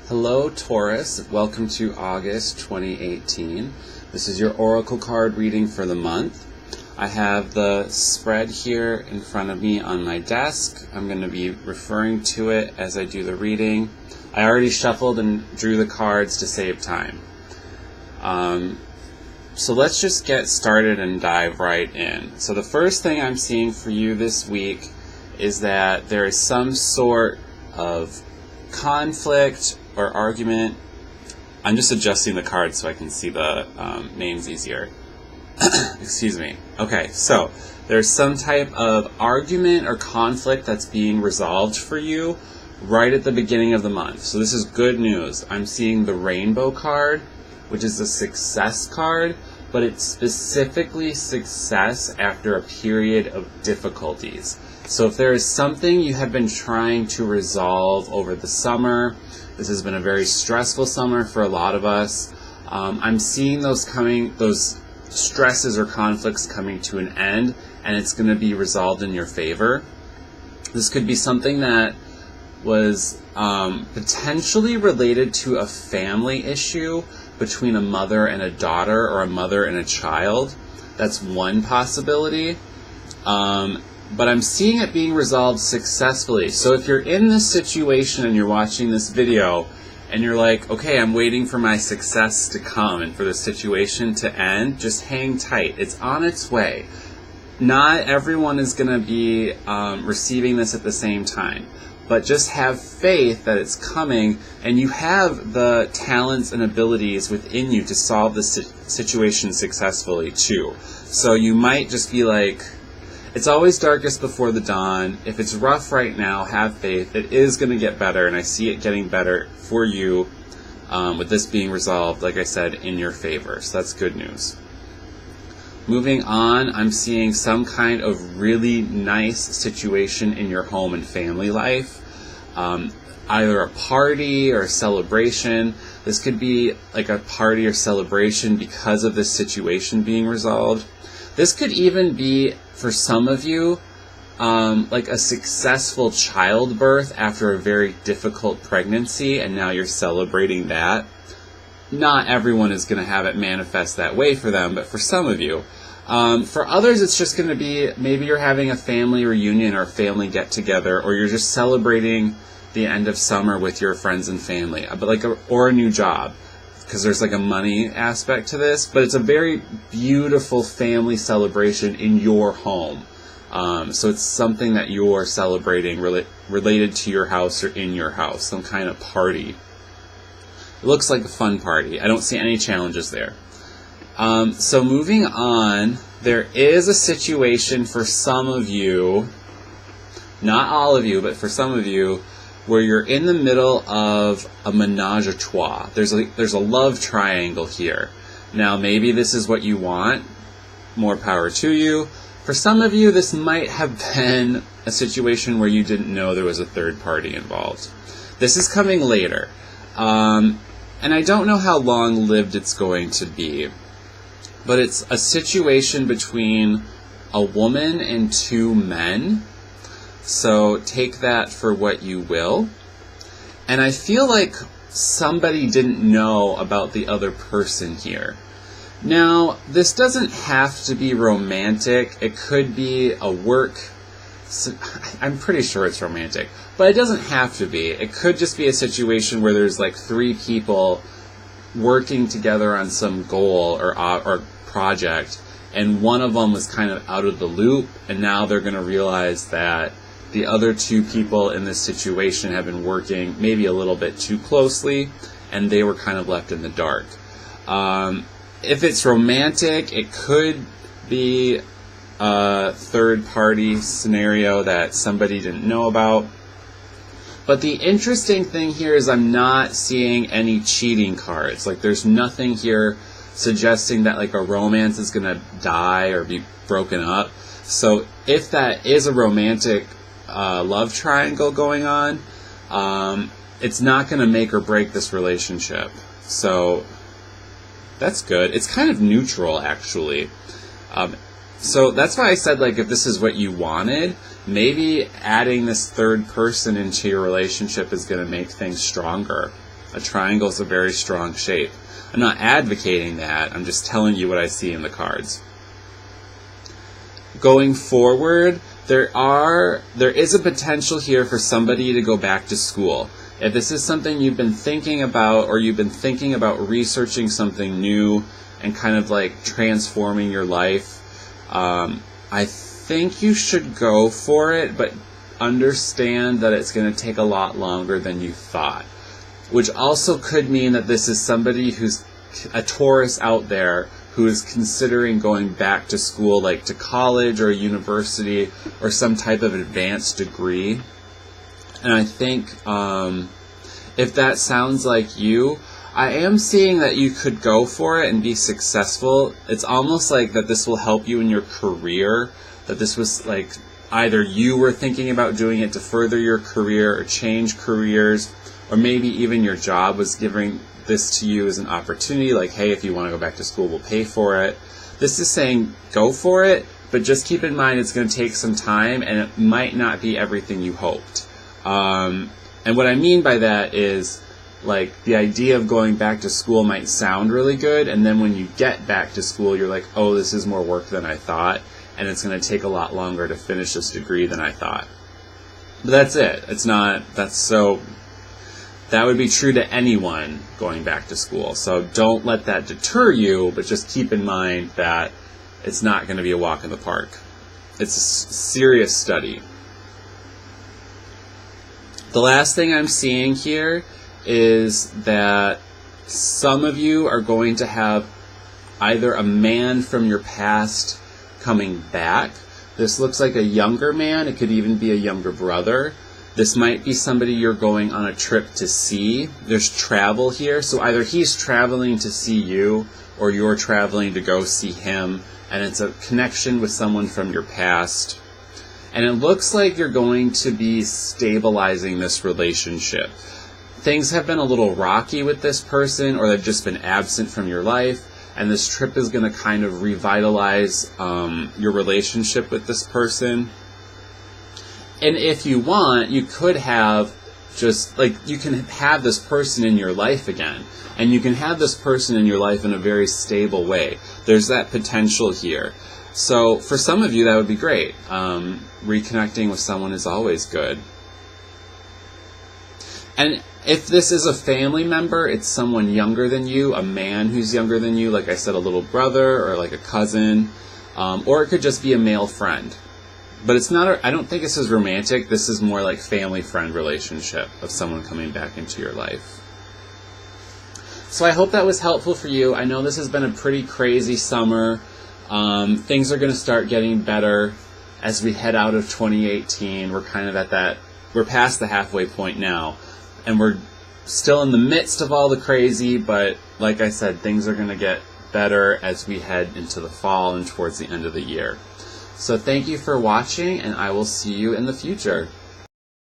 Hello, Taurus. Welcome to August 2018. This is your oracle card reading for the month. I have the spread here in front of me on my desk. I'm going to be referring to it as I do the reading. I already shuffled and drew the cards to save time. So let's just get started and dive right in. So the first thing I'm seeing for you this week is that there is some sort of conflict or argument. I'm just adjusting the cards so I can see the names easier. Excuse me. Okay, so there's some type of argument or conflict that's being resolved for you right at the beginning of the month. So this is good news. I'm seeing the rainbow card, which is a success card, but it's specifically success after a period of difficulties. So if there is something you have been trying to resolve over the summer, this has been a very stressful summer for a lot of us. I'm seeing those stresses or conflicts coming to an end, and it's going to be resolved in your favor. This could be something that was potentially related to a family issue between a mother and a daughter or a mother and a child. That's one possibility. But I'm seeing it being resolved successfully. So if you're in this situation and you're watching this video and you're like, okay, I'm waiting for my success to come and for the situation to end, just hang tight. It's on its way. Not everyone is going to be receiving this at the same time. But just have faith that it's coming, and you have the talents and abilities within you to solve the situation successfully too. So you might just be like, it's always darkest before the dawn. If it's rough right now, have faith. It is going to get better, and I see it getting better for you with this being resolved, like I said, in your favor. So that's good news. Moving on, I'm seeing some kind of really nice situation in your home and family life. Either a party or a celebration. This could be like a party or celebration because of this situation being resolved. This could even be, for some of you, like a successful childbirth after a very difficult pregnancy, and now you're celebrating that. Not everyone is going to have it manifest that way for them, but for some of you. For others, it's just going to be, maybe you're having a family reunion or a family get-together, or you're just celebrating the end of summer with your friends and family, or a new job, because there's like a money aspect to this, but it's a very beautiful family celebration in your home. So it's something that you're celebrating related to your house or in your house, some kind of party. It looks like a fun party. I don't see any challenges there. So moving on, there is a situation for some of you, not all of you, but for some of you, where you're in the middle of a menage a trois. There's a love triangle here. Now, maybe this is what you want. More power to you. For some of you, this might have been a situation where you didn't know there was a third party involved. This is coming later. And I don't know how long-lived it's going to be. But it's a situation between a woman and two men. So take that for what you will. And I feel like somebody didn't know about the other person here. Now, this doesn't have to be romantic. It could be a work. I'm pretty sure it's romantic. But it doesn't have to be. It could just be a situation where there's like three people working together on some goal or project, and one of them was kind of out of the loop, and now they're going to realize that the other two people in this situation have been working maybe a little bit too closely, and they were kind of left in the dark. If it's romantic, it could be a third-party scenario that somebody didn't know about. But the interesting thing here is I'm not seeing any cheating cards. Like, there's nothing here suggesting that like a romance is going to die or be broken up. So if that is a romantic love triangle going on, it's not going to make or break this relationship. So that's good. It's kind of neutral, actually. So that's why I said, like, if this is what you wanted, maybe adding this third person into your relationship is going to make things stronger. A triangle is a very strong shape. I'm not advocating that. I'm just telling you what I see in the cards. Going forward, there is a potential here for somebody to go back to school. If this is something you've been thinking about, or you've been thinking about researching something new and kind of like transforming your life, I think you should go for it, but understand that it's going to take a lot longer than you thought. Which also could mean that this is somebody who's a Taurus out there who is considering going back to school, like to college or university or some type of advanced degree. And I think if that sounds like you, I am seeing that you could go for it and be successful. It's almost like that this will help you in your career, that this was like either you were thinking about doing it to further your career or change careers, or maybe even your job was giving this to you as an opportunity, like, hey, if you want to go back to school, we'll pay for it. This is saying go for it, but just keep in mind it's going to take some time, and it might not be everything you hoped. And what I mean by that is, like, the idea of going back to school might sound really good, and then when you get back to school, you're like, oh, this is more work than I thought, and it's going to take a lot longer to finish this degree than I thought. But that's it. That would be true to anyone going back to school. So don't let that deter you, but just keep in mind that it's not going to be a walk in the park. It's a serious study. The last thing I'm seeing here is that some of you are going to have either a man from your past coming back. This looks like a younger man. It could even be a younger brother. This might be somebody you're going on a trip to see. There's travel here, so either he's traveling to see you or you're traveling to go see him, and it's a connection with someone from your past. And it looks like you're going to be stabilizing this relationship. Things have been a little rocky with this person, or they've just been absent from your life, and this trip is going to kind of revitalize your relationship with this person. And if you want, you could have you can have this person in your life again. And you can have this person in your life in a very stable way. There's that potential here. So for some of you, that would be great. Reconnecting with someone is always good. And if this is a family member, it's someone younger than you, a man who's younger than you, like I said, a little brother or like a cousin. Or it could just be a male friend. But it's not, I don't think this is romantic. This is more like family-friend relationship of someone coming back into your life. So I hope that was helpful for you. I know this has been a pretty crazy summer. Things are going to start getting better as we head out of 2018. We're kind of we're past the halfway point now. And we're still in the midst of all the crazy, but like I said, things are going to get better as we head into the fall and towards the end of the year. So thank you for watching, and I will see you in the future.